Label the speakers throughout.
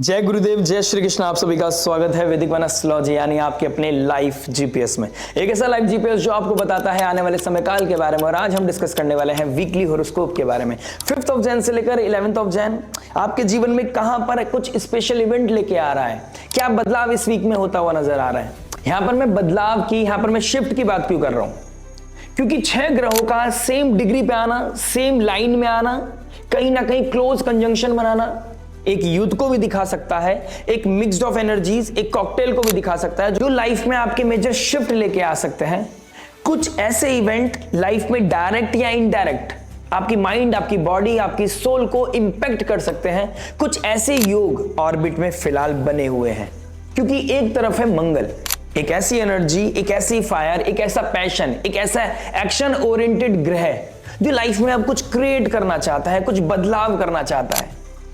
Speaker 1: जय गुरुदेव, जय श्री कृष्ण। आप सभी का स्वागत है वैदिक वन एस्ट्रोलॉजी यानी आपके अपने लाइफ जीपीएस में। एक ऐसा लाइफ जीपीएस जो आपको बताता है आने वाले समय काल के बारे में। और आज हम डिस्कस करने वाले हैं वीकली हॉरोस्कोप के बारे में। 5th ऑफ जैन से लेकर 11th ऑफ जैन आपके जीवन में कहां पर कुछ स्पेशल इवेंट लेके आ रहा है, क्या बदलाव इस वीक में होता हुआ नजर आ रहा है। यहां पर मैं बदलाव की, यहां पर मैं शिफ्ट की बात क्यों कर रहा हूं, क्योंकि 6 ग्रहों का सेम डिग्री पे आना, सेम लाइन में आना, कहीं ना कहीं क्लोज कंजंक्शन बनाना एक युद्ध को भी दिखा सकता है, एक मिक्स्ड ऑफ एनर्जीज, एक कॉकटेल को भी दिखा सकता है जो लाइफ में आपके मेजर शिफ्ट लेके आ सकते हैं। कुछ ऐसे इवेंट लाइफ में डायरेक्ट या इनडायरेक्ट आपकी माइंड, आपकी बॉडी, आपकी सोल को इंपैक्ट कर सकते हैं। कुछ ऐसे योग ऑर्बिट में फिलहाल बने हुए हैं, क्योंकि एक तरफ है मंगल, एक ऐसी एनर्जी, एक ऐसी फायर, एक ऐसा पैशन, एक ऐसा एक्शन ओरिएंटेड ग्रह जो लाइफ में अब कुछ क्रिएट करना चाहता है, कुछ बदलाव करना चाहता है।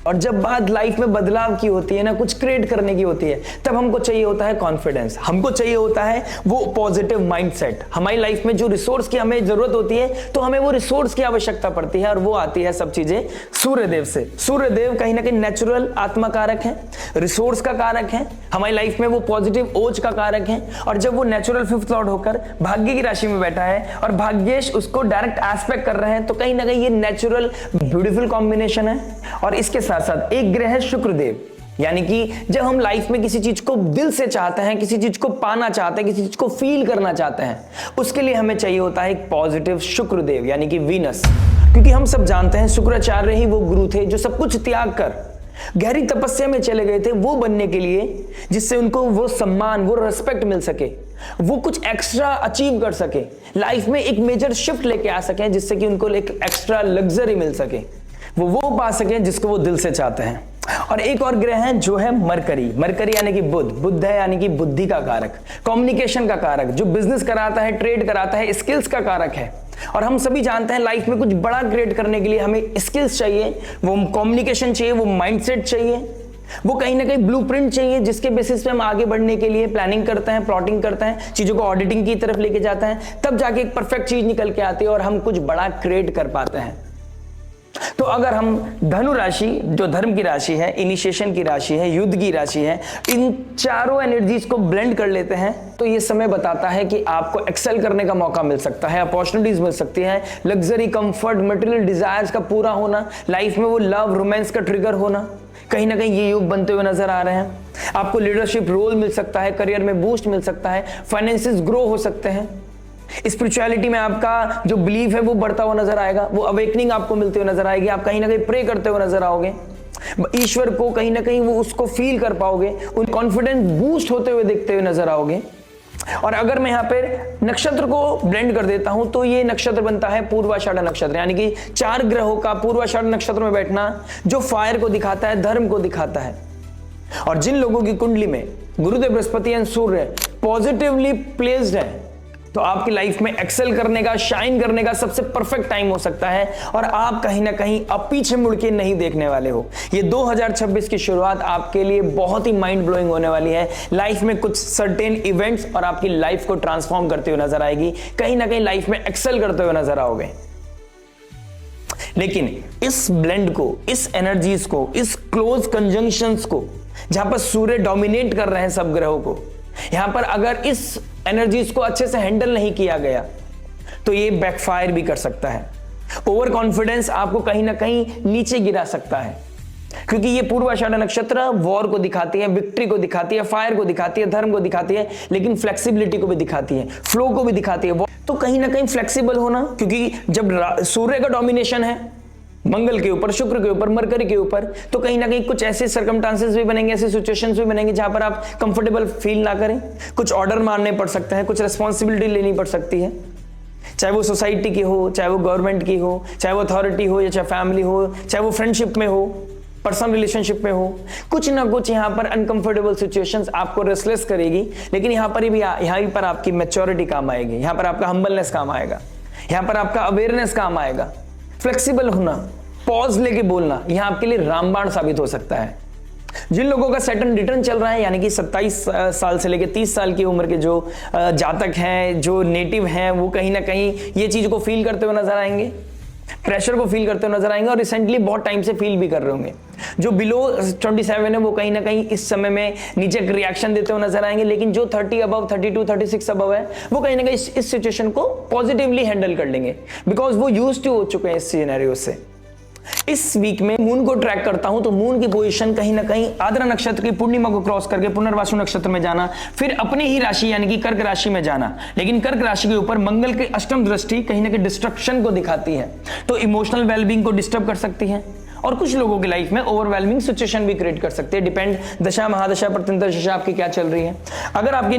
Speaker 1: और जब बात लाइफ में बदलाव की होती है ना, कुछ क्रिएट करने की होती है, तब हमको चाहिए होता है कॉन्फिडेंस, हमको चाहिए होता है वो पॉजिटिव माइंडसेट। हमारी लाइफ में जो रिसोर्स की हमें जरूरत होती है, तो हमें वो रिसोर्स की आवश्यकता पड़ती है, और वो आती है सब चीजें सूर्यदेव से। सूर्यदेव कहीं ना कहीं नेचुरल आत्मा कारक है, रिसोर्स का कारक है, हमारी लाइफ में वो पॉजिटिव ओज का कारक है। और जब वो नेचुरल 5th लॉर्ड होकर भाग्य की राशि में बैठा है और भाग्येश उसको डायरेक्ट एस्पेक्ट कर रहे हैं, तो कहीं ना कहीं ये नेचुरल ब्यूटीफुल कॉम्बिनेशन है। और इसके साथ साथ एक ग्रह है शुक्रदेव, यानी कि जब हम लाइफ में किसी चीज को दिल से चाहते हैं, किसी चीज को पाना चाहते हैं, किसी चीज को फील करना चाहते हैं, उसके लिए हमें चाहिए होता है एक पॉजिटिव शुक्रदेव यानी कि वीनस। क्योंकि हम सब जानते हैं शुक्राचार्य ही वो गुरु थे जो सब कुछ त्याग कर गहरी तपस्या में चले गए थे वो बनने के लिए, जिससे उनको वो सम्मान, वो रिस्पेक्ट मिल सके, वो कुछ एक्स्ट्रा अचीव कर सके, लाइफ में एक मेजर शिफ्ट लेके आ सके, जिससे कि उनको एक एक्स्ट्रा लग्जरी मिल सके, वो पा सके जिसको वो दिल से चाहते हैं। और एक और ग्रह है जो है मरकरी। मरकरी यानी कि बुध है, यानी कि बुद्धि का कारक, कम्युनिकेशन का कारक, जो बिजनेस कराता है, ट्रेड कराता है, स्किल्स का कारक है। और हम सभी जानते हैं लाइफ में कुछ बड़ा क्रिएट करने के लिए हमें स्किल्स चाहिए, वो कम्युनिकेशन चाहिए, वो माइंडसेट चाहिए, वो कहीं ना कहीं ब्लूप्रिंट चाहिए, जिसके बेसिस पे हम आगे बढ़ने के लिए प्लानिंग करते हैं, प्लॉटिंग करते हैं, चीजों को ऑडिटिंग की तरफ लेके जाते हैं, तब जाके एक परफेक्ट चीज निकल के आती है और हम कुछ बड़ा क्रिएट कर पाते हैं। तो अगर हम धनु राशि, जो धर्म की राशि है, इनिशिएशन की राशि है, युद्ध की राशि है, इन चारों एनर्जीज को ब्लेंड कर लेते हैं, तो ये समय बताता है कि आपको एक्सेल करने का मौका मिल सकता है, अपॉर्चुनिटीज मिल सकती है, लग्जरी, कंफर्ट, मटेरियल डिजायर्स का पूरा होना, लाइफ में वो लव, रोमांस का ट्रिगर होना, कहीं ना कहीं ये योग बनते हुए नजर आ रहे हैं। आपको लीडरशिप रोल मिल सकता है, करियर में बूस्ट मिल सकता है, फाइनेंसेस ग्रो हो सकते हैं, स्पिरिचुअलिटी में आपका जो बिलीफ है वो बढ़ता हुआ नजर आएगा, वो अवेकनिंग आपको मिलते हुए नजर आएगी, आप कहीं ना कहीं प्रे करते हुए नजर आओगे, ईश्वर को कहीं ना कहीं वो उसको फील कर पाओगे, उन कॉन्फिडेंस बूस्ट होते हुए देखते हुए नजर आओगे। और अगर मैं यहाँ पे नक्षत्र को ब्लेंड कर देता हूं, तो ये नक्षत्र बनता है पूर्वाषाढ़ नक्षत्र, यानी कि 4 ग्रहों का पूर्वाषाढ़ नक्षत्र में बैठना, जो फायर को दिखाता है, धर्म को दिखाता है। और जिन लोगों की कुंडली में गुरुदेव, Brihaspati and Surya positively placed है, तो आपकी लाइफ में एक्सेल करने का, शाइन करने का सबसे परफेक्ट टाइम हो सकता है, और आप कहीं ना कहीं अब पीछे मुड़ के नहीं देखने वाले हो। ये 2026 की शुरुआत आपके लिए बहुत ही माइंड ब्लोइंग होने वाली है। लाइफ में कुछ सर्टेन इवेंट्स और आपकी लाइफ को ट्रांसफॉर्म करते हुए नजर आएगी, कहीं ना कहीं लाइफ में एक्सेल करते हुए नजर आओगे। लेकिन इस ब्लेंड को, इस एनर्जीज को, इस क्लोज कंजंक्शंस को, जहां पर सूर्य डोमिनेट कर रहे हैं सब ग्रहों को, यहां पर अगर इस एनर्जीज को अच्छे से हैंडल नहीं किया गया, तो ये बैकफायर भी कर सकता है। ओवर कॉन्फिडेंस आपको कहीं ना कहीं नीचे गिरा सकता है, क्योंकि ये पूर्वाषाढ़ नक्षत्र वॉर को दिखाती है, विक्ट्री को दिखाती है, फायर को दिखाती है, धर्म को दिखाती है, लेकिन फ्लेक्सिबिलिटी को भी दिखाती है, फ्लो को भी दिखाती है। तो कहीं ना कहीं फ्लेक्सिबल होना, क्योंकि जब सूर्य का डोमिनेशन है मंगल के ऊपर, शुक्र के ऊपर, मरकरी के ऊपर, तो कहीं ना कहीं कुछ ऐसे सर्कमस्टांसेस भी बनेंगे, ऐसे सिचुएशंस भी बनेंगे जहां पर आप कंफर्टेबल फील ना करें, कुछ ऑर्डर मानने पड़ सकते हैं, कुछ रिस्पॉन्सिबिलिटी लेनी पड़ सकती है, चाहे वो सोसाइटी की हो, चाहे वो गवर्नमेंट की हो, चाहे वो अथॉरिटी हो, या चाहे फैमिली हो, चाहे वो फ्रेंडशिप में हो, पर्सनल रिलेशनशिप में हो, कुछ ना कुछ यहाँ पर अनकंफर्टेबल सिचुएशंस आपको रेस्टलेस करेगी। लेकिन यहाँ पर आपकी मैच्योरिटी काम आएगी, यहाँ पर आपका हम्बलनेस काम आएगा, यहाँ पर आपका अवेयरनेस काम आएगा। फ्लेक्सिबल होना, पॉज लेके बोलना, यहां आपके लिए रामबाण साबित हो सकता है। जिन लोगों का सैटर्न रिटर्न चल रहा है, यानी कि 27 साल से लेकर 30 साल की उम्र के जो जातक हैं, जो नेटिव हैं, वो कहीं ना कहीं ये चीज को फील करते हुए नजर आएंगे। प्रेशर को फील करते हुए नजर आएंगे और रिसेंटली बहुत टाइम से फील भी कर रहे होंगे। जो बिलो 27 है वो कहीं ना कहीं इस समय में नीचे रिएक्शन देते हुए नजर आएंगे, लेकिन जो 30 अबव, 32, 36 अबव है वो कहीं ना कहीं इस सिचुएशन को पॉजिटिवली हैंडल कर लेंगे, बिकॉज वो यूज्ड टू हो चुके हैं इस सिनेरियो से। इस वीक में मून को ट्रैक करता हूं तो मून की पोजीशन कहीं ना कहीं आद्रा नक्षत्र की पूर्णिमा को क्रॉस करके पुनर्वसु नक्षत्र में जाना, फिर अपनी ही राशि यानी कि कर्क राशि में जाना, लेकिन कर्क राशि के ऊपर मंगल की अष्टम दृष्टि कहीं ना कहीं डिस्ट्रक्शन को दिखाती है, तो इमोशनल वेलबींग को डिस्टर्ब कर सकती है और कुछ लोगों की लाइफ में ओवरवेलमिंग सिचुएशन भी क्रिएट कर सकते हैं। डिपेंड दशा महादशा प्रत्यंतर दशा आपकी क्या चल रही है। अगर आपकी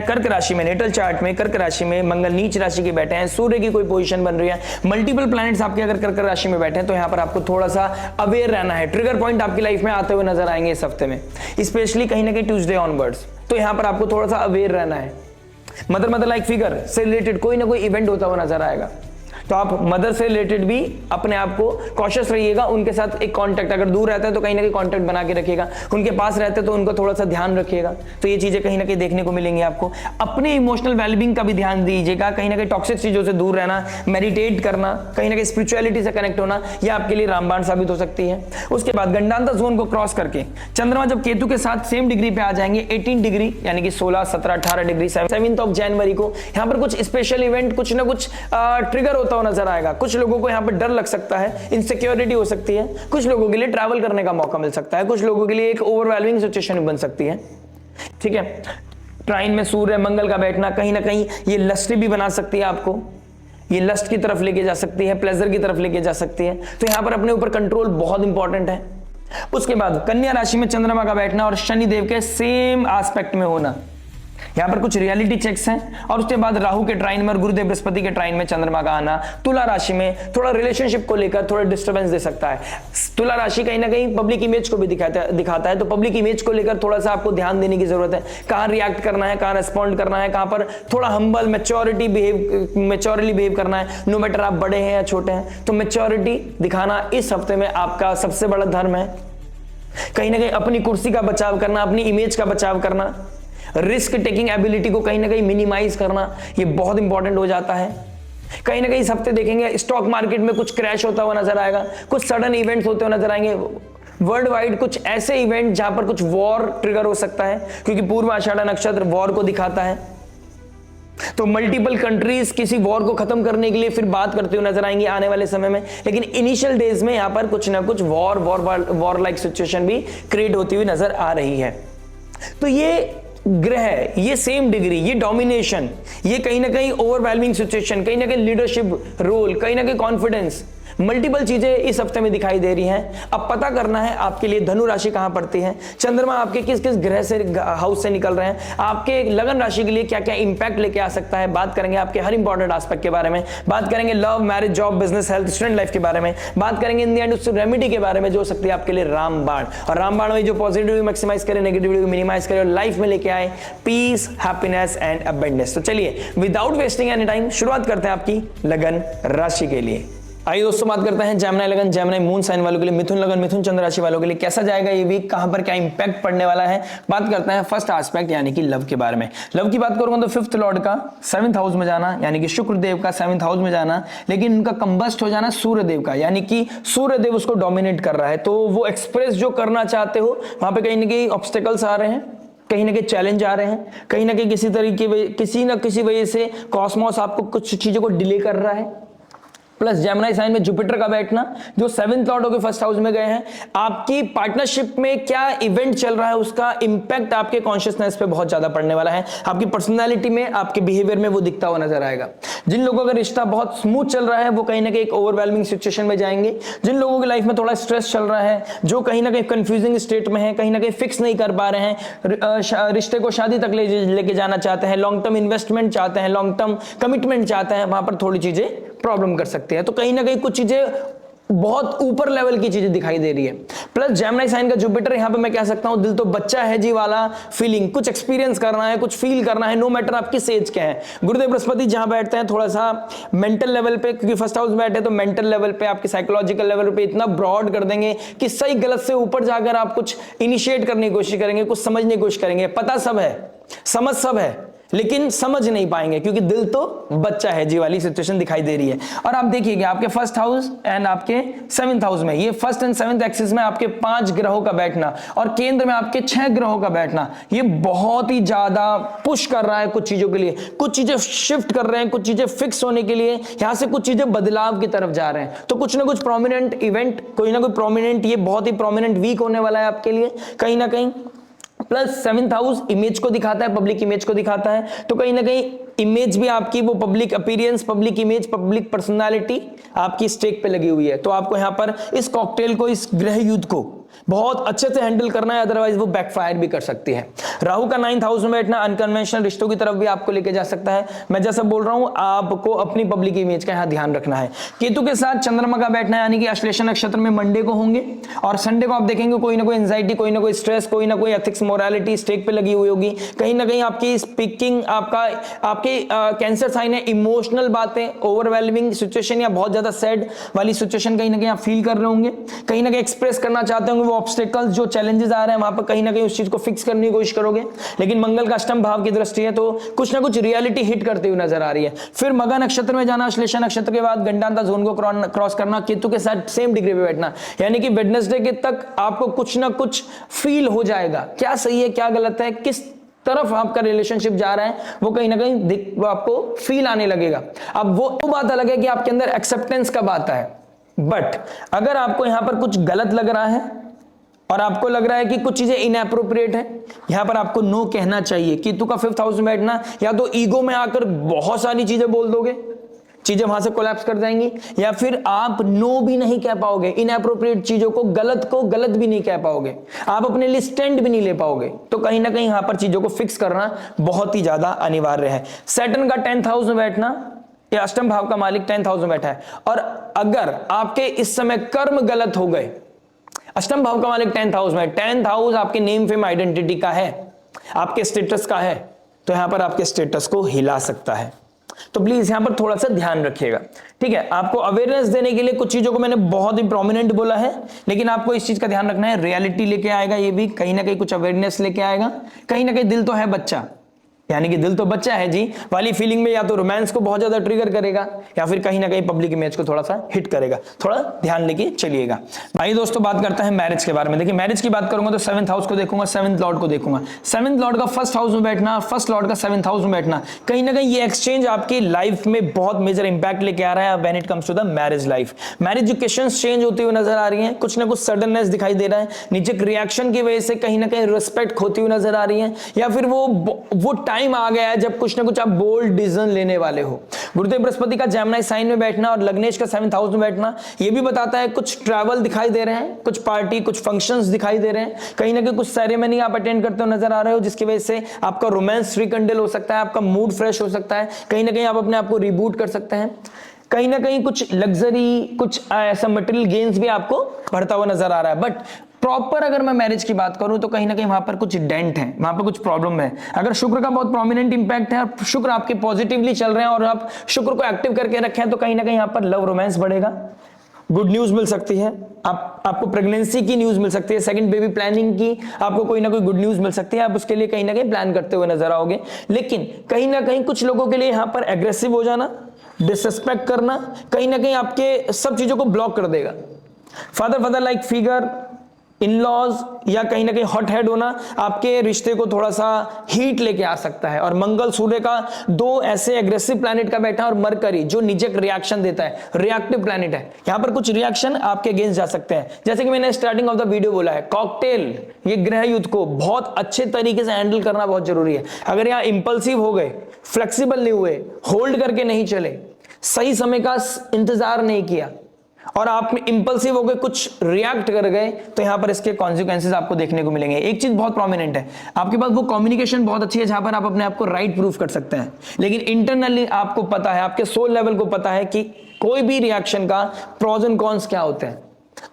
Speaker 1: कर्क राशि में, नेटल चार्ट में कर्क राशि में मंगल नीच राशि के बैठे हैं, सूर्य की कोई पोजीशन बन रही है, मल्टीपल प्लैनेट्स आपके अगर कर्क राशि में बैठे हैं, तो यहां पर आपको थोड़ा सा अवेयर रहना है। ट्रिगर पॉइंट आपकी लाइफ में आते हुए नजर आएंगे इस हफ्ते में, स्पेशली कहीं ना कहीं ट्यूसडे ऑनवर्ड्स, तो यहां पर आपको थोड़ा सा अवेयर रहना है। मदर लाइक फिगर से रिलेटेड कोई ना कोई इवेंट होता हुआ नजर आएगा, तो आप मदर से रिलेटेड भी अपने आप को कॉशियस रहिएगा। उनके साथ एक कांटेक्ट, अगर दूर रहता है तो कहीं ना कहीं कांटेक्ट बना के रखिएगा, उनके पास रहते हैं तो उनको थोड़ा सा ध्यान रखिएगा। तो ये चीजें कहीं ना कहीं देखने को मिलेंगी आपको। अपने इमोशनल वेलबींग का भी ध्यान दीजिएगा, कहीं ना कहीं टॉक्सिक चीजों से दूर रहना, मेडिटेट करना, कहीं ना कहीं स्पिरिचुअलिटी से कनेक्ट होना, यह आपके लिए रामबाण साबित हो सकती है। उसके बाद गंडांतर जोन को क्रॉस करके चंद्रमा जब केतु के साथ सेम डिग्री पे आ जाएंगे, 18 डिग्री यानी कि 16, 17, 18 डिग्री, 7 जनवरी को यहाँ पर कुछ स्पेशल इवेंट, कुछ ना कुछ ट्रिगर होता हुआ नजर आएगा। कुछ लोगों को यहाँ पर डर लग सकता है, इनसिक्योरिटी हो सकती है, कुछ लोगों के लिए ट्रैवल करने का मौका मिल सकता है, कुछ लोगों के लिए एक ओवरवेलमिंग सिचुएशन बन सकती है। ठीक है, ट्राइन में सूर्य मंगल का बैठना कहीं ना कहीं ये लस्ट भी बना सकती है आपको, ये लस्ट की तरफ लेके जा सकती है, प्लेजर की तरफ लेके जा सकती है। तो यहाँ पर अपने ऊपर कंट्रोल बहुत इंपॉर्टेंट है। उसके बाद कन्या राशि में चंद्रमा का बैठना और शनि देव के सेम एस्पेक्ट में होना, यहां पर कुछ रियलिटी चेक्स हैं। और उसके बाद राहु के ट्राइन में और गुरुदेव बृहस्पति के ट्राइन में चंद्रमा का आना तुला राशि में थोड़ा रिलेशनशिप को लेकर थोड़ा डिस्टर्बेंस दे सकता है। तुला राशि कहीं ना कहीं पब्लिक इमेज को भी दिखाता है, तो पब्लिक इमेज को लेकर थोड़ा सा आपको ध्यान देने की जरूरत है। कहां रिएक्ट करना है, कहां रेस्पॉन्ड करना है, कहां पर थोड़ा हम्बल मैच्योरली बिहेव करना है। नो मैटर आप बड़े हैं या छोटे हैं, तो मैच्योरिटी दिखाना इस हफ्ते में आपका सबसे बड़ा धर्म है। कहीं ना कहीं अपनी कुर्सी का बचाव करना, अपनी इमेज का बचाव करना, रिस्क टेकिंग एबिलिटी को कहीं ना कहीं मिनिमाइज करना, ये बहुत इंपॉर्टेंट हो जाता है। कहीं ना कहीं इस हफ्ते देखेंगे स्टॉक मार्केट में कुछ क्रैश होता हुआ नजर आएगा, कुछ सडन इवेंट्स होते हुए नजर आएंगे वर्ल्ड वाइड, कुछ ऐसे इवेंट जहां पर कुछ वॉर ट्रिगर हो सकता है, क्योंकि पूर्व आषाढ़ नक्षत्र वॉर को दिखाता है। तो मल्टीपल कंट्रीज किसी वॉर को खत्म करने के लिए फिर बात करते हुए नजर आएंगे आने वाले समय में, लेकिन इनिशियल डेज में यहां पर कुछ ना कुछ वॉर लाइक सिचुएशन भी क्रिएट होती हुई नजर आ रही है। तो ये ग्रह, ये सेम डिग्री, ये डोमिनेशन, ये कहीं ना कहीं ओवरवेलमिंग सिचुएशन, कहीं ना कहीं लीडरशिप रोल, कहीं ना कहीं कॉन्फिडेंस, मल्टीपल चीजें इस हफ्ते में दिखाई दे रही हैं। अब पता करना है आपके लिए धनु राशि कहां पड़ती है, चंद्रमा आपके किस किस ग्रह से हाउस से निकल रहे हैं, आपके लगन राशि के लिए क्या क्या इंपैक्ट लेके आ सकता है। बात करेंगे आपके हर इंपॉर्टेंट एस्पेक्ट के बारे में, बात करेंगे love, marriage, job, business, health, student life के बारे में, बात करेंगे इन द एंड उस रेमेडी के बारे में जो हो सकती है आपके लिए रामबाण। और रामबाण में जो पॉजिटिविटी मैक्सिमाइज करे, नेगेटिविटी को मिनिमाइज करे और लाइफ में लेके आए पीस, हैप्पीनेस एंड अबंडेंस। तो चलिए विदाउट वेस्टिंग एनी टाइम शुरुआत करते हैं आपकी लगन राशि के लिए। आइए दोस्तों बात करते हैं जेमिनी लगन, जेमिनी मून साइन वालों के लिए, मिथुन लगन, मिथुन चंद्र राशि वालों के लिए कैसा जाएगा ये वीक, कहां पर क्या इंपैक्ट पड़ने वाला है। बात करते हैं फर्स्ट एस्पेक्ट यानी कि लव के बारे में। लव की बात करूंगा तो फिफ्थ लॉर्ड का 7th हाउस में जाना यानी कि शुक्र देव का 7th हाउस में जाना, लेकिन उनका कंबस्ट हो जाना सूर्य देव का, यानी कि सूर्य देव उसको डोमिनेट कर रहा है। तो वो एक्सप्रेस जो करना चाहते हो वहां पे कहीं ना कहीं ऑब्स्टेकल्स आ रहे हैं, कहीं ना कहीं चैलेंज आ रहे हैं, कहीं ना कहीं किसी ना किसी वजह से कॉस्मोस आपको कुछ चीजों को डिले कर रहा है। प्लस जेमिनी साइन में जुपिटर का बैठना जो 7th लॉर्ड होकर फर्स्ट हाउस में गए हैं, आपकी पार्टनरशिप में क्या इवेंट चल रहा है उसका इंपैक्ट आपके कॉन्शियसनेस पे बहुत ज्यादा पड़ने वाला है, आपकी पर्सनालिटी में, आपके बिहेवियर में वो दिखता हुआ नजर आएगा। जिन लोगों का रिश्ता बहुत स्मूथ चल रहा है वो कहीं ना कहीं एक ओवरवेलमिंग सिचुएशन में जाएंगे। जिन लोगों की लाइफ में थोड़ा स्ट्रेस चल रहा है, जो कहीं ना कहीं कंफ्यूजिंग स्टेट में है, कहीं ना कहीं फिक्स नहीं कर पा रहे हैं, रिश्ते को शादी तक लेके जाना चाहते हैं, लॉन्ग टर्म इन्वेस्टमेंट चाहते हैं, लॉन्ग टर्म कमिटमेंट चाहते हैं, वहां पर थोड़ी चीजें प्रॉब्लम कर सकते हैं। तो कहीं ना कहीं कुछ चीजें बहुत ऊपर लेवल की चीजें दिखाई दे रही है। प्लस जेमिनी साइन का जुपिटर यहां पे मैं कह सकता हूं दिल तो बच्चा है जी वाला फीलिंग, कुछ एक्सपीरियंस करना है, कुछ फील करना है, नो मैटर आप किस एज के हैं। गुरुदेव बृहस्पति जहां बैठते हैं थोड़ा सा मेंटल लेवल पे, क्योंकि फर्स्ट हाउस में बैठे तो मेंटल लेवल पे, आपके साइकोलॉजिकल लेवल पे इतना ब्रॉड कर देंगे कि सही गलत से ऊपर जाकर आप कुछ इनिशिएट करने की कोशिश करेंगे, कुछ समझने की कोशिश करेंगे। पता सब है, समझ सब है, लेकिन समझ नहीं पाएंगे क्योंकि दिल तो बच्चा है जी वाली सिचुएशन दिखाई दे रही है। और आप देखिएगा आपके फर्स्ट हाउस एंड आपके सेवंथ हाउस में, ये फर्स्ट एंड सेवंथ एक्सिस में आपके 5 ग्रहों का बैठना और केंद्र में आपके 6 ग्रहों का बैठना, ये बहुत ही ज्यादा पुश कर रहा है कुछ चीजों के लिए। कुछ चीजें शिफ्ट कर रहे हैं, कुछ चीजें फिक्स होने के लिए, यहां से कुछ चीजें बदलाव की तरफ जा रहे हैं। तो कुछ ना कुछ प्रोमिनेंट इवेंट, कोई ना कोई प्रोमिनेंट, ये बहुत ही प्रोमिनेंट वीक होने वाला है आपके लिए कहीं ना कहीं। प्लस सेवंथ हाउस इमेज को दिखाता है, पब्लिक इमेज को दिखाता है, तो कहीं ना कहीं इमेज भी आपकी, वो public appearance, public image, public personality आपकी स्टेक पे लगी हुई है। तो आपको यहां पर इस कॉकटेल को, इस ग्रह युद्ध को बहुत अच्छे से हैंडल करना है, अदरवाइज वो बैकफायर भी कर सकती है। राहु का 9th हाउस में बैठना अनकन्वेंशनल रिश्तों की तरफ भी आपको लेके जा सकता है। मैं जैसा बोल रहा हूं, आपको अपनी पब्लिक इमेज का यहां ध्यान रखना है। केतु के साथ चंद्रमा का बैठना यानी कि अश्लेषा नक्षत्र में मंडे को होंगे और संडे को आप देखेंगे कोई ना कोई एंजाइटी, कोई ना कोई स्ट्रेस, कोई ना कोई एथिक्स मोरालिटी स्टेक पे लगी हुई होगी। कहीं ना कहीं आपकी स्पीकिंग, आपके कैंसर साइन है, इमोशनल बातें, ओवरवेलमिंग सिचुएशन या बहुत ज्यादा सैड वाली सिचुएशन कहीं ना कहीं आप फील कर रहे होंगे। कहीं ना कहीं एक्सप्रेस करना चाहते होंगे, वो ऑब्स्टेकल्स, जो चैलेंजेस आ रहे हैं वहां पर कहीं ना कहीं उस चीज को फिक्स करने की कोशिश करोगे। लेकिन मंगल का अष्टम भाव की दृष्टि है तो कुछ ना कुछ रियलिटी हिट करते हुए नजर आ रही है। फिर मघा नक्षत्र में जाना, अश्लेषा नक्षत्र के बाद गंडांता जोन को क्रॉस करना, केतु के साथ सेम डिग्री पे बैठना, यानी कि वेडनेसडे के तक आपको कुछ ना कुछ फील हो जाएगा, क्या सही है क्या गलत है, किस तरफ आपका रिलेशनशिप जा रहा है, वो कहीं ना कहीं आपको फील आने लगेगा। अब वो बात अलग है कि आपके अंदर एक्सेप्टेंस कब आता है। बट अगर आपको यहां पर कुछ गलत लग रहा है और आपको लग रहा है कि कुछ चीजें इनएप्रोप्रिएट है, यहां पर आपको नो कहना चाहिए। केतु का 5th हाउस में बैठना, या तो ईगो में आकर बहुत सारी चीजें बोल दोगे, चीजें वहां से कोलैप्स कर जाएंगी, या फिर आप नो भी नहीं कह पाओगे, इनएप्रोप्रिएट चीजों को गलत भी नहीं कह पाओगे, आप अपने लिए स्टैंड भी नहीं ले पाओगे। तो कहीं ना कहीं यहां पर चीजों को फिक्स करना बहुत ही ज्यादा अनिवार्य है। सैटर्न का 10th हाउस में बैठना, ये अष्टम भाव का मालिक 10th हाउस में बैठा है, और अगर आपके इस समय कर्म गलत हो गए, अष्टम भाव का मालिक 10th हाउस में, 10th हाउस आपके नेम फेम आइडेंटिटी का है, आपके स्टेटस का है, तो यहां पर आपके स्टेटस को हिला सकता है। तो प्लीज यहां पर थोड़ा सा ध्यान रखिएगा, ठीक है। आपको अवेयरनेस देने के लिए कुछ चीजों को मैंने बहुत ही प्रोमिनेंट बोला है, लेकिन आपको इस चीज का ध्यान रखना है, रियलिटी लेके आएगा, ये भी कहीं ना कहीं कुछ अवेयरनेस लेके आएगा। कहीं ना कहीं दिल तो है बच्चा, यानी कि दिल तो बच्चा है जी वाली फीलिंग में या तो रोमांस को बहुत ज्यादा ट्रिगर करेगा या फिर कहीं ना कहीं पब्लिक इमेज को थोड़ा सा हिट करेगा। थोड़ा ध्यान लेके चलिएगा। भाई दोस्तों बात करते हैं मैरिज के बारे में। देखिए मैरिज की बात करूंगा तो 7th हाउस को देखूंगा, 7th लॉर्ड को देखूंगा। 7th लॉर्ड का 1st हाउस में बैठना, 1st लॉर्ड का 7th हाउस में बैठना, कहीं ना कहीं ये एक्सचेंज आपकी लाइफ में बहुत मेजर इंपैक्ट लेके आ रहा है when it comes to the marriage life. Marriage equations change होती हुई नजर आ रही है, कुछ ना कुछ सडननेस दिखाई दे रहा है, नीचे रिएक्शन की वजह से कहीं ना कहीं रिस्पेक्ट खोती हुई नजर आ रही है, या फिर वो टाइम आ गया है जब कुछ ना कुछ आप बोल्ड डिसीजन लेने वाले हो। गुरुदेव बृहस्पति का जेमिनी साइन में बैठना और लग्नेश का 7th हाउस में बैठना, ये भी बताता है कुछ ट्रैवल दिखाई दे रहे हैं, कुछ पार्टी, कुछ फंक्शंस दिखाई दे रहे हैं, कहीं ना कहीं कुछ सेरेमनी आप अटेंड करते हो नजर आ रहे हो, जिसकी वजह से आपका रोमांस रिकंडल हो सकता है, आपका मूड फ्रेश हो सकता है, कहीं ना कहीं आप अपने आप को रिबूट कर सकते हैं। कहीं ना कहीं कुछ लग्जरी, कुछ ऐसा मटेरियल गेन्स भी आपको बढ़ता हुआ नजर आ रहा है। बट प्रॉपर अगर मैं मैरिज की बात करूं तो कहीं ना कहीं वहां पर कुछ डेंट है, वहां पर कुछ प्रॉब्लम है। अगर शुक्र का बहुत प्रोमिनेंट इंपैक्ट है और शुक्र आपके पॉजिटिवली चल रहे हैं और आप शुक्र को एक्टिव करके रखे हैं, तो कहीं ना कहीं यहां पर लव रोमांस बढ़ेगा, गुड न्यूज मिल सकती है, आपको प्रेगनेंसी की न्यूज मिल सकती है, सेकंड बेबी प्लानिंग की आपको कोई ना कोई गुड न्यूज मिल सकती है, आप उसके लिए कहीं ना कहीं प्लान करते हुए नजर आओगे। लेकिन कहीं ना कहीं कुछ लोगों के लिए यहां पर एग्रेसिव हो जाना, डिसरिस्पेक्ट करना, कहीं ना कहीं आपके सब चीजों को ब्लॉक कर देगा। फादर लाइक फिगर, इन-लॉज या कहीं ना कहीं हॉट हेड होना आपके रिश्ते को थोड़ा सा हीट लेके आ सकता है। और मंगल सूर्य का 2 ऐसे एग्रेसिव प्लैनेट का बैठा है, और मरकरी जो निजक रिएक्शन देता है, रिएक्टिव प्लैनेट है, यहां पर कुछ रिएक्शन आपके अगेंस्ट जा सकते हैं। जैसे कि मैंने स्टार्टिंग ऑफ द वीडियो बोला है, कॉकटेल, ये ग्रह युद्ध को बहुत अच्छे तरीके से हैंडल करना बहुत जरूरी है। अगर यहां इंपल्सिव हो गए, फ्लेक्सिबल नहीं हुए, होल्ड करके नहीं चले, सही समय का इंतजार नहीं किया और आप इंपल्सिव हो गए, कुछ रिएक्ट कर गए, तो यहां पर इसके कॉन्सिक्वेंसेस आपको देखने को मिलेंगे। एक चीज बहुत प्रोमिनेंट है, आपके पास वो कम्युनिकेशन बहुत अच्छी है जहां पर आप अपने आप को राइट प्रूफ कर सकते हैं, लेकिन इंटरनली आपको पता है, आपके सोल लेवल को पता है कि कोई भी रिएक्शन का प्रोज एंड कॉन्स क्या होते हैं।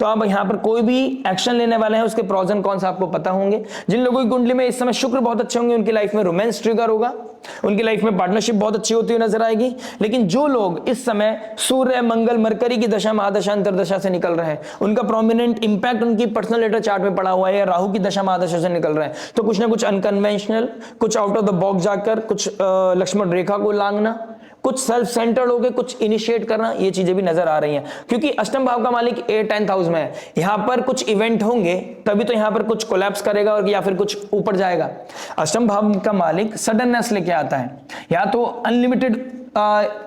Speaker 1: तो आप यहां पर कोई भी एक्शन लेने वाले हैं उसके प्रोज एंड कॉन्स आपको पता होंगे। जिन लोगों की कुंडली में इस समय शुक्र बहुत अच्छे होंगे उनकी लाइफ में रोमांस ट्रिगर होगा, उनकी लाइफ में पार्टनरशिप बहुत अच्छी होती हुई नजर आएगी। लेकिन जो लोग इस समय सूर्य मंगल मरकरी की दशा महादशा अंतरदशा से निकल रहे हैं, उनका प्रोमिनेंट इंपैक्ट उनकी पर्सनल लेटर चार्ट में पड़ा हुआ है या राहु की दशा महादशा से निकल रहे हैं, तो कुछ ना कुछ अनकन्वेंशनल, कुछ आउट ऑफ द बॉक्स जाकर कुछ लक्ष्मण रेखा को लांघना, कुछ सेल्फ सेंटर्ड हो गए, कुछ इनिशिएट करना, ये चीजें भी नजर आ रही हैं। क्योंकि अष्टम भाव का मालिक 10th हाउस में है, यहां पर कुछ इवेंट होंगे तभी तो यहां पर कुछ कोलैप्स करेगा और या फिर कुछ ऊपर जाएगा। अष्टम भाव का मालिक सडननेस लेके आता है, या तो अनलिमिटेड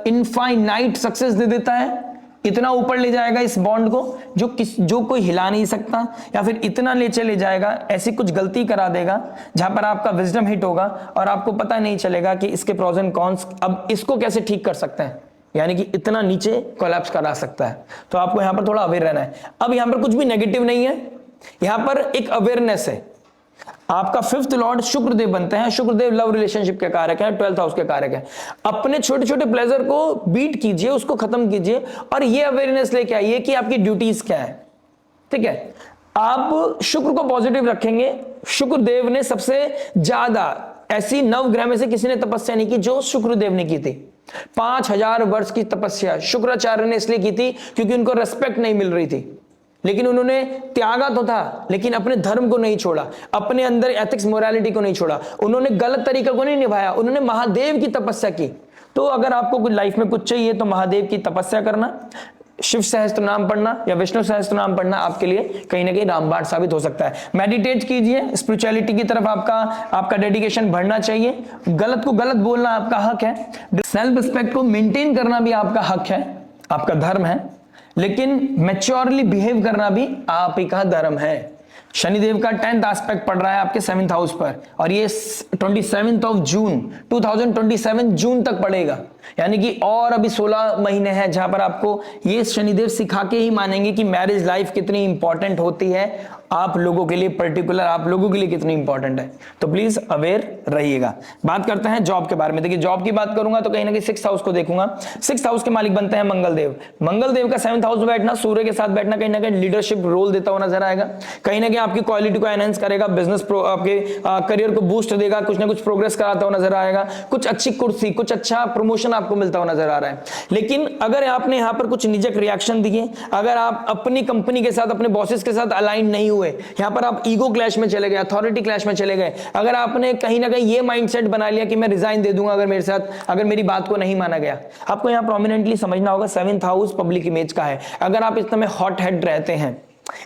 Speaker 1: इनफाइनाइट सक्सेस दे देता है, इतना ऊपर ले जाएगा इस बॉन्ड को जो कोई हिला नहीं सकता, या फिर इतना नीचे ले जाएगा, ऐसी कुछ गलती करा देगा जहां पर आपका विजडम हिट होगा और आपको पता नहीं चलेगा कि इसके प्रोज एंड कॉन्स, अब इसको कैसे ठीक कर सकते हैं, यानी कि इतना नीचे कोलैप्स करा सकता है। तो आपको यहां पर थोड़ा अवेयर रहना है। अब यहां पर कुछ भी नेगेटिव नहीं है, यहां पर एक अवेयरनेस है। आपका 5th लॉर्ड शुक्रदेव बनते हैं, शुक्रदेव लव रिलेशनशिप के कारक हैं, 12th हाउस के कारक हैं। अपने छोटे छोटे प्लेजर को बीट कीजिए, उसको खत्म कीजिए और ये अवेयरनेस लेके आइए कि आपकी ड्यूटीज क्या है। ठीक है, आप शुक्र को पॉजिटिव रखेंगे। शुक्रदेव ने सबसे ज्यादा ऐसी नवग्रह में से किसी ने तपस्या नहीं की जो शुक्रदेव ने की थी। 5000 वर्ष की तपस्या शुक्राचार्य ने इसलिए की थी क्योंकि उनको रेस्पेक्ट नहीं मिल रही थी, लेकिन उन्होंने त्यागा तो था, लेकिन अपने धर्म को नहीं छोड़ा, अपने अंदर एथिक्स मोरालिटी को नहीं छोड़ा, उन्होंने गलत तरीके को नहीं निभाया, उन्होंने महादेव की तपस्या की। तो अगर आपको कुछ लाइफ में कुछ चाहिए तो महादेव की तपस्या करना, शिव सहस्त्र नाम पढ़ना या विष्णु सहस्त्र नाम पढ़ना आपके लिए कहीं ना कहीं रामबाण साबित हो सकता है। मेडिटेट कीजिए, स्पिरिचुअलिटी की तरफ आपका डेडिकेशन बढ़ना चाहिए। गलत को गलत बोलना आपका हक है, सेल्फ रिस्पेक्ट को मेंटेन करना भी आपका हक है, आपका धर्म है, लेकिन मैच्योरली बिहेव करना भी आप ही का धर्म है। शनिदेव का 10th एस्पेक्ट पड़ रहा है आपके 7th हाउस पर और ये 27 जून 2027 जून तक पड़ेगा, यानी कि और अभी 16 महीने हैं जहां पर आपको ये शनिदेव सिखा के ही मानेंगे कि मैरिज लाइफ कितनी इंपॉर्टेंट होती है, आप लोगों के लिए, पर्टिकुलर आप लोगों के लिए कितनी इंपॉर्टेंट है। तो प्लीज अवेयर रहिएगा। बात करते हैं जॉब के बारे में। देखिए, जॉब की बात करूंगा तो कहीं ना कहीं 6th हाउस को देखूंगा। 6th हाउस के मालिक बनते हैं मंगलदेव। मंगलदेव का 7th हाउस में बैठना, सूर्य के साथ बैठना कहीं ना कहीं लीडरशिप रोल देता हुआ नजर आएगा, कहीं ना कहीं आपकी क्वालिटी को एनहांस करेगा, बिजनेस आपके करियर को बूस्ट देगा, कुछ ना कुछ प्रोग्रेस कराता हुआ नजर आएगा, कुछ अच्छी कुर्सी, कुछ अच्छा प्रमोशन आपको मिलता हुआ नजर आ रहा है। लेकिन अगर आपने यहां पर कुछ निजक रिएक्शन दिए, अगर आप अपनी कंपनी के साथ, अपने बॉसेस के साथ अलाइन नहीं हुए, यहां पर आप ईगो क्लैश में चले गए, अथॉरिटी क्लैश में चले गए, अगर आपने कहीं ना कहीं ये माइंडसेट बना लिया कि मैं रिजाइन दे दूंगा अगर मेरी बात को नहीं माना गया, आपको यहां प्रोमिनेंटली समझना होगा 7th हाउस पब्लिक इमेज का है। अगर आप इस समय हॉट हेड रहते हैं,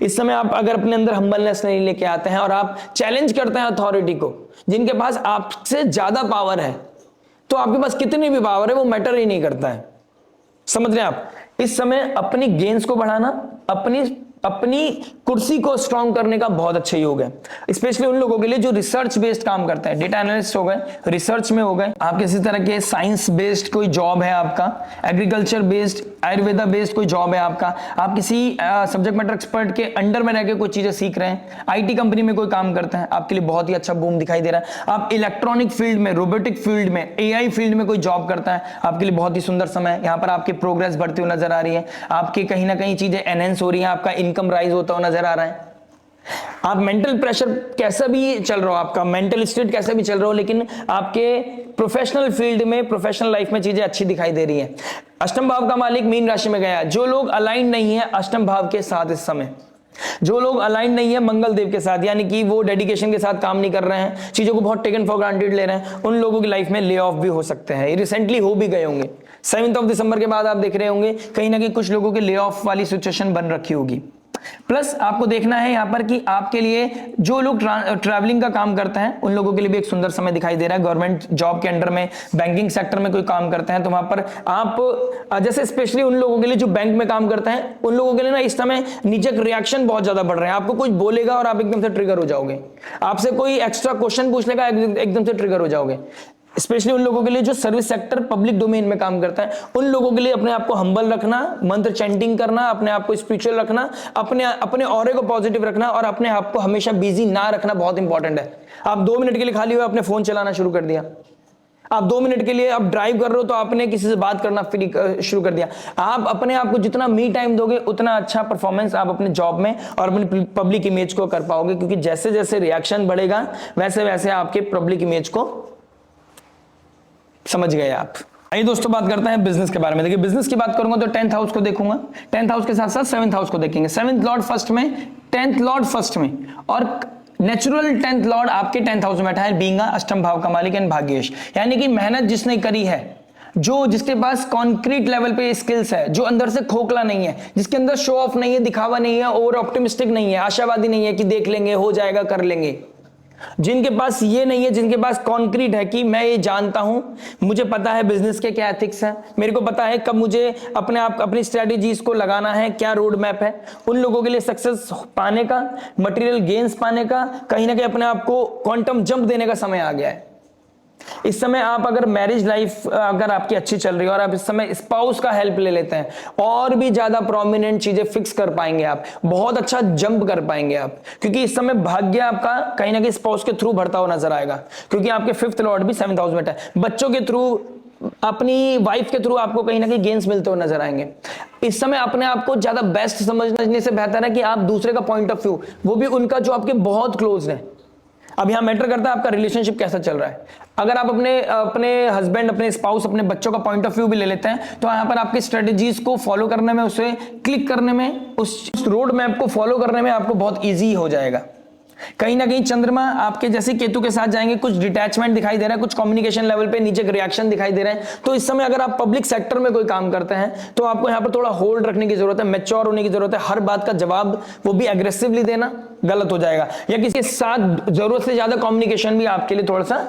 Speaker 1: इस समय आप अगर अपने अंदर हम्बलनेस नहीं लेके आते हैं और आप चैलेंज करते हैं अथॉरिटी को, जिनके पास आपसे ज्यादा पावर है, तो आपके पास कितनी भी पावर है वो मैटर ही नहीं करता है। समझ रहे हैं आप? इस समय अपनी गेंस को बढ़ाना, अपनी कुर्सी को स्ट्रांग करने का बहुत अच्छा योग है, स्पेशली उन लोगों के लिए जो रिसर्च बेस्ड काम करते हैं, डेटा एनालिस्ट हो गए, रिसर्च में हो गए, आप किसी तरह के साइंस बेस्ड कोई जॉब है आपका, एग्रीकल्चर बेस्ड, आयुर्वेदा बेस्ड कोई जॉब है आपका, आप किसी सब्जेक्ट मैटर एक्सपर्ट के अंडर में रहकर कोई चीजें सीख रहे हैं, आईटी कंपनी में कोई काम करते हैं, आपके लिए बहुत ही अच्छा बूम दिखाई दे रहा है। आप इलेक्ट्रॉनिक फील्ड में, रोबोटिक फील्ड में, एआई फील्ड में कोई जॉब करता है, आपके लिए बहुत ही सुंदर समय है। यहाँ पर आपकी प्रोग्रेस बढ़ती हुई नजर आ रही है, आपकी कहीं ना कहीं चीजें एनहेंस हो रही है, आपका इनकम राइज होता हुआ नजर आ रहा है। आप मेंटल प्रेशर कैसा भी चल रहा हो, आपका मेंटल स्टेट कैसा भी चल रहा हो, लेकिन आपके प्रोफेशनल फील्ड में, प्रोफेशनल लाइफ में चीजें अच्छी दिखाई दे रही हैं। अष्टम भाव का मालिक मीन राशि में गया। जो लोग अलाइन नहीं है अष्टम भाव के साथ इस समय, जो लोग अलाइन नहीं है मंगल देव के साथ, यानी कि वो डेडिकेशन के साथ काम नहीं कर रहे हैं, चीजों को बहुत टेकन फॉर ग्रांटेड ले रहे हैं, उन लोगों की लाइफ में ले ऑफ भी हो सकते हैं। रिसेंटली हो भी गए होंगे। 7 दिसंबर के बाद आप देख रहे होंगे कहीं ना कहीं कुछ लोगों के ले ऑफ वाली सिचुएशन बन रखी होगी। प्लस आपको देखना है यहाँ पर कि आपके लिए जो लोग ट्रैवलिंग का काम करते हैं उन लोगों के लिए भी एक सुंदर समय दिखाई दे रहा है। गवर्नमेंट जॉब के अंडर में, बैंकिंग सेक्टर में कोई काम करते हैं तो वहां पर आप जैसे स्पेशली उन लोगों के लिए जो बैंक में काम करते हैं, उन लोगों के लिए ना इस समय निजक रिएक्शन बहुत ज्यादा बढ़ रहे हैं। आपको कुछ बोलेगा और आप एकदम से ट्रिगर हो जाओगे, आपसे कोई एक्स्ट्रा क्वेश्चन पूछने का एकदम से ट्रिगर हो जाओगे। स्पेशली उन लोगों के लिए जो सर्विस सेक्टर, पब्लिक डोमेन में काम करता है, उन लोगों के लिए अपने आप को हम्बल रखना, मंत्र चैंटिंग करना, अपने आप को स्पिरिचुअल रखना, अपने ऑरे को पॉजिटिव रखना और अपने आप को हमेशा बिजी ना रखना बहुत इंपॉर्टेंट है। आप 2 मिनट के लिए खाली हुए अपने फोन चलाना शुरू कर दिया, आप 2 मिनट के लिए आप ड्राइव कर रहे हो तो आपने किसी से बात करना शुरू कर दिया। आप अपने आप को जितना मी टाइम दोगे उतना अच्छा परफॉर्मेंस आप अपने जॉब में और अपनी पब्लिक इमेज को कर पाओगे, क्योंकि जैसे जैसे रिएक्शन बढ़ेगा वैसे वैसे आपके पब्लिक इमेज को, समझ गए आप। आइए दोस्तों बात करते हैं बिजनेस के बारे में। देखिए बिजनेस की बात करूंगा तो 10th हाउस को देखूंगा, 10th हाउस के साथ साथ 7th हाउस को देखेंगे। 7th लॉर्ड फर्स्ट में, 10th लॉर्ड फर्स्ट में, और नेचुरल 10th लॉर्ड आपके 10th हाउस में बैठा है, बीइंग अष्टम भाव का मालिक एंड भाग्येश। यानी कि मेहनत जिसने करी है, जिसके पास कॉन्क्रीट लेवल पे स्किल्स है, जो अंदर से खोखला नहीं है, जिसके अंदर शो ऑफ नहीं है, दिखावा नहीं है, ओवर ऑप्टिमिस्टिक नहीं है, आशावादी नहीं है कि देख लेंगे, हो जाएगा, कर लेंगे, जिनके पास ये नहीं है, जिनके पास कॉन्क्रीट है कि मैं ये जानता हूं, मुझे पता है बिजनेस के क्या एथिक्स हैं, मेरे को पता है कब मुझे अपने आप अपनी स्ट्रेटेजीज को लगाना है, क्या रोड मैप है, उन लोगों के लिए सक्सेस पाने का, मटेरियल गेन्स पाने का, कहीं ना कहीं अपने आप को क्वांटम जंप देने का समय आ गया है। इस समय आप अगर मैरिज लाइफ अगर आपकी अच्छी चल रही है और आप इस समय स्पाउस का हेल्प ले लेते हैं और भी ज्यादा प्रोमिनेंट चीजें फिक्स कर पाएंगे, आप बहुत अच्छा जंप कर पाएंगे आप, क्योंकि इस समय भाग्य आपका कहीं ना कहीं स्पाउस के थ्रू बढ़ता हुआ नजर आएगा, क्योंकि आपके 5th लॉर्ड भी 7th हाउस में है। बच्चों के थ्रू, अपनी वाइफ के थ्रू आपको कहीं ना कहीं गेन्स मिलते हुए नजर आएंगे। इस समय अपने आप को ज्यादा बेस्ट समझने से बेहतर है कि आप दूसरे का पॉइंट ऑफ व्यू, वो भी उनका जो आपके बहुत क्लोज है। अब यहां मैटर करता है आपका रिलेशनशिप कैसा चल रहा है। अगर आप अपने हस्बैंड, अपने स्पाउस, अपने बच्चों का पॉइंट ऑफ व्यू भी ले लेते हैं तो यहां पर आपकी स्ट्रेटेजीज को फॉलो करने में, उसे क्लिक करने में, उस रोड मैप को फॉलो करने में आपको बहुत ईजी हो जाएगा। कहीं ना कहीं चंद्रमा आपके जैसे केतु के साथ जाएंगे, कुछ डिटैचमेंट दिखाई दे रहा है, कुछ कम्युनिकेशन लेवल पे नीचे का रिएक्शन दिखाई दे रहा है। तो इस समय अगर आप पब्लिक सेक्टर में कोई काम करते हैं तो आपको यहां पर थोड़ा होल्ड रखने की जरूरत है, मैच्योर होने की जरूरत है। हर बात का जवाब वो भी एग्रेसिवली देना गलत हो जाएगा, या किसी के साथ जरूरत से ज्यादा कम्युनिकेशन भी आपके लिए थोड़ा सा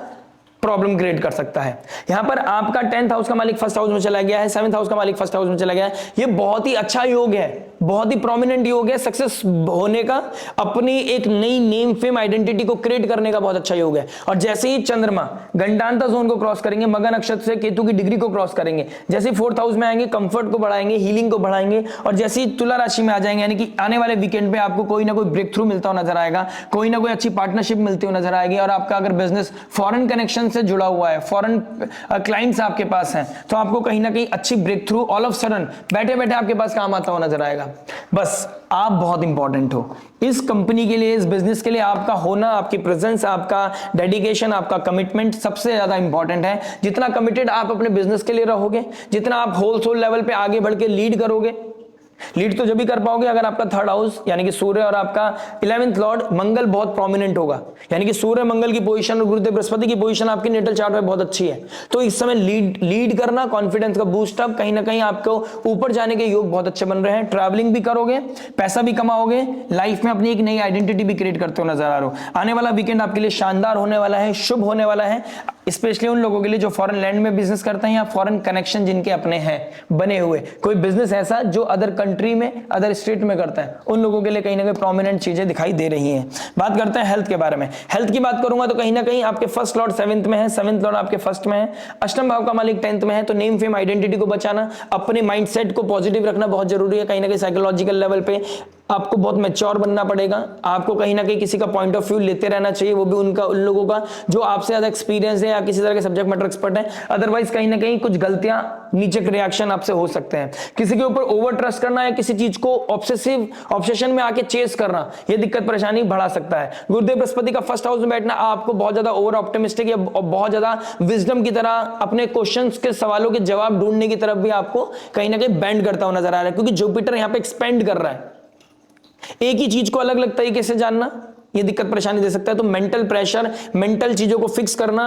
Speaker 1: प्रॉब्लम क्रिएट कर सकता है। यहां पर आपका 10th हाउस का मालिक 1st हाउस में चला गया है, 7th हाउस का मालिक 1st हाउस में चला गया है। ये बहुत ही अच्छा योग है, बहुत ही प्रोमिनेंट योग है, सक्सेस होने का, अपनी एक नई नेम फेम आइडेंटिटी को क्रिएट करने का बहुत अच्छा योग है। और जैसे ही चंद्रमा गंडांता जोन को क्रॉस करेंगे, मगर नक्षत्र से केतु की डिग्री को क्रॉस करेंगे, जैसे ही 4th हाउस में आएंगे, कंफर्ट को बढ़ाएंगे, हीलिंग को बढ़ाएंगे, और जैसे ही तुला राशि में आ जाएंगे, यानी कि आने वाले वीकेंड पे आपको कोई ना कोई ब्रेक थ्रू मिलता हुआ नजर आएगा, कोई ना कोई अच्छी पार्टनरशिप मिलती हुई नजर आएगी। और आपका अगर बिजनेस फॉरेन कनेक्शन से जुड़ा हुआ है, फॉरेन क्लाइंट्स आपके पास हैं, तो आपको कहीं ना कहीं अच्छी breakthrough all of sudden बैठे बैठे आपके पास काम आता हुआ नजर आएगा। बस आप बहुत इंपॉर्टेंट हो इस कंपनी के लिए, इस बिजनेस के लिए। आपका होना, आपकी प्रेजेंस, आपका डेडिकेशन, आपका कमिटमेंट सबसे ज्यादा इंपॉर्टेंट है। जितना कमिटेड आप अपने बिजनेस के लिए रहोगे, जितना आप होल सोल लेवल पे आगे बढ़ के लीड करोगे, लीड तो जब भी कर पाओगे अगर आपका 3rd हाउस यानी कि सूर्य और आपका 11th लॉर्ड मंगल बहुत प्रोमिनेंट होगा। यानी कि सूर्य मंगल की पोजीशन और गुरुदेव बृहस्पति की पोजीशन आपकी नेटल चार्ट में बहुत अच्छी है। तो इस समय लीड करना, कॉन्फिडेंस का बूस्ट अप, कहीं ना कहीं आपको ऊपर जाने के योग बहुत अच्छे बन रहे हैं। ट्रैवलिंग भी करोगे, पैसा भी कमाओगे, लाइफ में अपनी एक नई आइडेंटिटी भी क्रिएट करते हुए नजर आ रहे हो। आने वाला वीकेंड आपके लिए शानदार होने वाला है, शुभ होने वाला है, स्पेशली उन लोगों के लिए जो फॉरेन लैंड में बिजनेस करते हैं या फॉरेन कनेक्शन जिनके अपने हैं बने हुए, कोई बिजनेस ऐसा जो अदर कंट्री में, अदर स्टेट में करता है, उन लोगों के लिए कहीं ना कहीं प्रोमिनेंट चीजें दिखाई दे रही हैं। बात करते हैं हेल्थ के बारे में। हेल्थ की बात करूंगा तो कहीं ना कहीं आपके 1st लॉर्ड 7th में है, 7th लॉर्ड आपके 1st में है, अष्टम भाव का मालिक 10th में है। तो नेम फेम आइडेंटिटी को बचाना, अपने माइंडसेट को पॉजिटिव रखना बहुत जरूरी है। कहीं ना कहीं साइकोलॉजिकल लेवल पे आपको बहुत मैच्योर बनना पड़ेगा। आपको कहीं ना कहीं किसी का पॉइंट ऑफ व्यू लेते रहना चाहिए, वो भी उन लोगों का जो आपसे ज्यादा एक्सपीरियंस है या किसी तरह के सब्जेक्ट मैटर एक्सपर्ट है। अदरवाइज कहीं ना कहीं कुछ गलतियां, नीचे के रिएक्शन आपसे हो सकते हैं। किसी के ऊपर ओवर ट्रस्ट करना या किसी चीज को ऑब्सेशन में आके चेस करना, यह दिक्कत परेशानी बढ़ा सकता है। गुरुदेव बृहस्पति का 1st हाउस में बैठना आपको बहुत ज्यादा ओवर ऑप्टिमिस्टिक या बहुत ज्यादा विजडम की तरह अपने क्वेश्चंस के, सवालों के जवाब ढूंढने की तरफ भी आपको कहीं ना कहीं बैंड करता हुआ नजर आ रहा है, क्योंकि जुपिटर यहां पे एक्सपेंड कर रहा है। एक ही चीज को अलग अलग तरीके से जानना ये दिक्कत परेशानी दे सकता है। तो मेंटल प्रेशर, मेंटल चीजों को फिक्स करना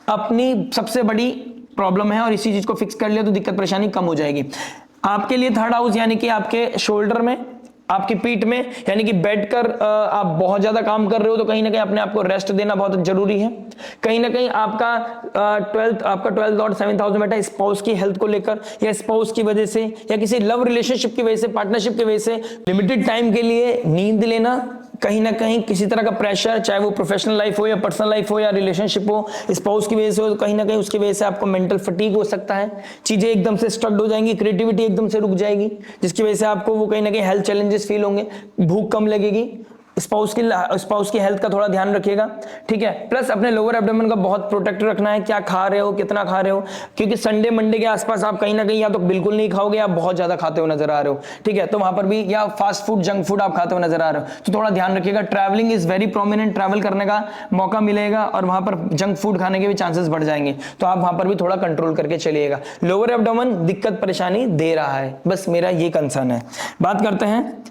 Speaker 1: अपनी सबसे बड़ी प्रॉब्लम है, और इसी चीज को फिक्स कर लिया तो दिक्कत परेशानी कम हो जाएगी। आपके लिए 3rd हाउस यानी कि आपके शोल्डर में, आपकी पीठ में, यानी कि बैठकर आप बहुत ज्यादा काम कर रहे हो तो कहीं ना कहीं अपने आप को रेस्ट देना बहुत जरूरी है। कहीं ना कहीं आपका 12th लॉर्ड 7th हाउस में बैठा है, स्पाउस की हेल्थ को लेकर या स्पाउस की वजह से या किसी लव रिलेशनशिप की वजह से, पार्टनरशिप की वजह से लिमिटेड टाइम के लिए नींद लेना, कहीं ना कहीं किसी तरह का प्रेशर, चाहे वो प्रोफेशनल लाइफ हो या पर्सनल लाइफ हो या रिलेशनशिप हो, स्पाउस की वजह से हो, तो कहीं ना कहीं उसकी वजह से आपको मेंटल फटीग हो सकता है। चीजें एकदम से स्टक्ड हो जाएंगी, क्रिएटिविटी एकदम से रुक जाएगी, जिसकी वजह से आपको वो कहीं ना कहीं हेल्थ चैलेंजेस फील होंगे, भूख कम लगेगी, स्पाउस की हेल्थ का थोड़ा ध्यान रखिएगा, ठीक है। प्लस अपने लोअर एब्डोमेन का बहुत प्रोटेक्ट रखना है, क्या खा रहे हो, कितना खा रहे हो, क्योंकि संडे मंडे के आसपास आप कहीं ना कहीं या तो बिल्कुल नहीं खाओगे या बहुत ज्यादा खाते हो नजर आ रहे हो, ठीक है। तो वहां पर भी या फास्ट फूड जंक फूड आप खाते हो नजर आ रहे हो, तो थोड़ा ध्यान रखिएगा। Travelling is very prominent, travel करने का मौका मिलेगा और वहां पर जंक फूड खाने के भी चांसेस बढ़ जाएंगे, तो आप वहां पर भी थोड़ा कंट्रोल करके चलिएगा। लोअर एब्डोमेन दिक्कत परेशानी दे रहा है, बस मेरा ये कंसर्न है। बात करते हैं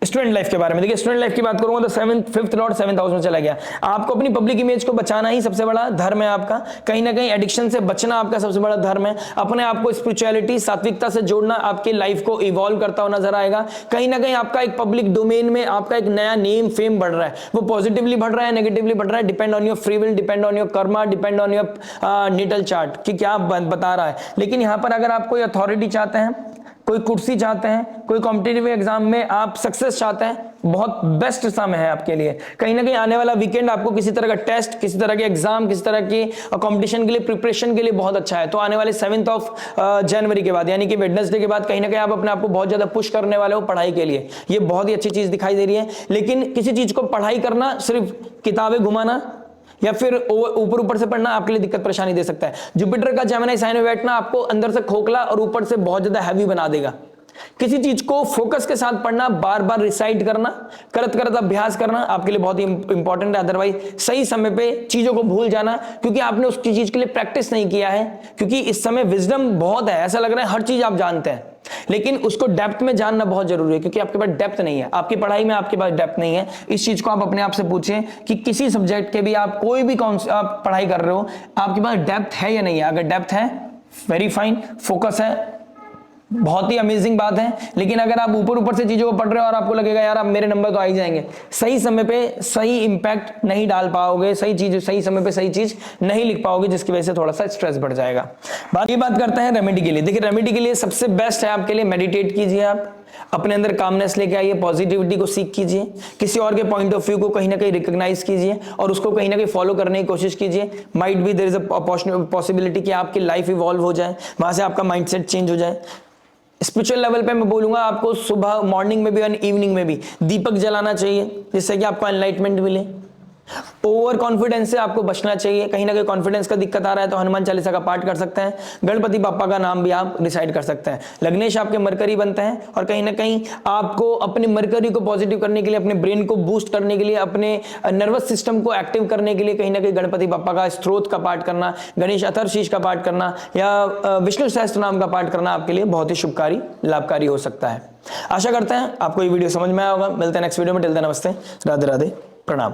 Speaker 1: स्टूडेंट लाइफ के बारे में। देखिए स्टूडेंट लाइफ की बात करूंगा तो 5th लॉर्ड 7th हाउस में चला गया। आपको अपनी पब्लिक इमेज को बचाना ही सबसे बड़ा धर्म है आपका, कहीं ना कहीं एडिक्शन से बचना आपका सबसे बड़ा धर्म है। अपने आप को स्पिरिचुअलिटी सात्विकता से जोड़ना आपकी लाइफ को इवॉल्व करता हुआ नजर आएगा। कहीं ना कहीं आपका एक पब्लिक डोमेन में आपका एक नया नेम फेम बढ़ रहा है, वो पॉजिटिवली बढ़ रहा है नेगेटिवली बढ़ रहा है, depend on your free will, depend on your karma, depend on your natal chart कि क्या बता रहा है। लेकिन यहां पर अगर आप कोई अथॉरिटी चाहते हैं, कोई कुर्सी चाहते हैं, कोई कॉम्पिटिटिव एग्जाम में आप सक्सेस चाहते हैं, बहुत बेस्ट समय है आपके लिए। कहीं ना कहीं आने वाला वीकेंड आपको किसी तरह का टेस्ट, किसी तरह के एग्जाम, किसी तरह के कंपटीशन के लिए प्रिपरेशन के लिए बहुत अच्छा है। तो आने वाले 7 जनवरी के बाद यानी कि वेडनेसडे के बाद कहीं ना कहीं आप अपने आप को बहुत ज्यादा पुश करने वाले हो पढ़ाई के लिए, ये बहुत ही अच्छी चीज दिखाई दे रही है। लेकिन किसी चीज को पढ़ाई करना, सिर्फ किताबें घुमाना या फिर ऊपर ऊपर से पढ़ना आपके लिए दिक्कत परेशानी दे सकता है। जुपिटर का जेमिनी साइन में बैठना आपको अंदर से खोखला और ऊपर से बहुत ज्यादा हैवी बना देगा। किसी चीज को फोकस के साथ पढ़ना, बार बार रिसाइट करना, करत करत अभ्यास करना आपके लिए बहुत ही इंपॉर्टेंट है। अदरवाइज सही समय पे चीजों को भूल जाना, क्योंकि आपने उस चीज के लिए प्रैक्टिस नहीं किया है। क्योंकि इस समय विजडम बहुत है, ऐसा लग रहा है हर चीज आप जानते हैं, लेकिन उसको डेप्थ में जानना बहुत जरूरी है, क्योंकि आपके पास डेप्थ नहीं है। आपकी पढ़ाई में आपके पास डेप्थ नहीं है। इस चीज को आप अपने आप से पूछें कि किसी सब्जेक्ट के भी आप कोई भी आप पढ़ाई कर रहे हो, आपके पास डेप्थ है या नहीं है। अगर डेप्थ है, वेरी फाइन, फोकस है, बहुत ही अमेजिंग बात है। लेकिन अगर आप ऊपर ऊपर से चीजों को पढ़ रहे हो और आपको लगेगा यार अब मेरे नंबर तो आ ही जाएंगे, सही समय पे सही इंपैक्ट नहीं डाल पाओगे, सही चीज सही समय पे सही चीज नहीं लिख पाओगे, जिसकी वजह से थोड़ा सा स्ट्रेस बढ़ जाएगा। बात करते हैं रेमेडी के लिए। देखिए रेमेडी के लिए सबसे बेस्ट है आपके लिए, मेडिटेट कीजिए, आप अपने अंदर कामनेस लेके आइए, पॉजिटिविटी को सीख कीजिए, किसी और के पॉइंट ऑफ व्यू को कहीं ना कहीं रिकॉग्नाइज कीजिए और उसको कहीं ना कहीं फॉलो करने की कोशिश कीजिए। Might be there is a possibility कि आपकी लाइफ इवॉल्व हो जाए, वहां से आपका माइंडसेट चेंज हो जाए। स्पिरिचुअल लेवल पे मैं बोलूंगा आपको सुबह मॉर्निंग में भी और इवनिंग में भी दीपक जलाना चाहिए, जिससे कि आपको एनलाइटमेंट मिले। ओवर कॉन्फिडेंस से आपको बचना चाहिए। कहीं ना कहीं कॉन्फिडेंस का दिक्कत आ रहा है तो हनुमान चालीसा का पाठ कर सकते हैं, गणपति बाप्पा का नाम भी आप डिसाइड कर सकते हैं। लग्नेश आपके मरकरी बनते हैं और कहीं ना कहीं आपको अपने मरकरी को पॉजिटिव करने के लिए, अपने ब्रेन को बूस्ट करने के लिए, अपने नर्वस सिस्टम को एक्टिव करने के लिए कहीं ना कहीं गणपति बाप्पा का स्त्रोत का पाठ करना, गणेश अथर्वशीष का पाठ करना या विष्णु सहस्त्र नाम का पाठ करना आपके लिए बहुत ही शुभकारी लाभकारी हो सकता है। आशा करते हैं आपको ये वीडियो समझ में आया होगा। मिलते हैं नेक्स्ट वीडियो में। टिल देन नमस्ते, राधे राधे, प्रणाम।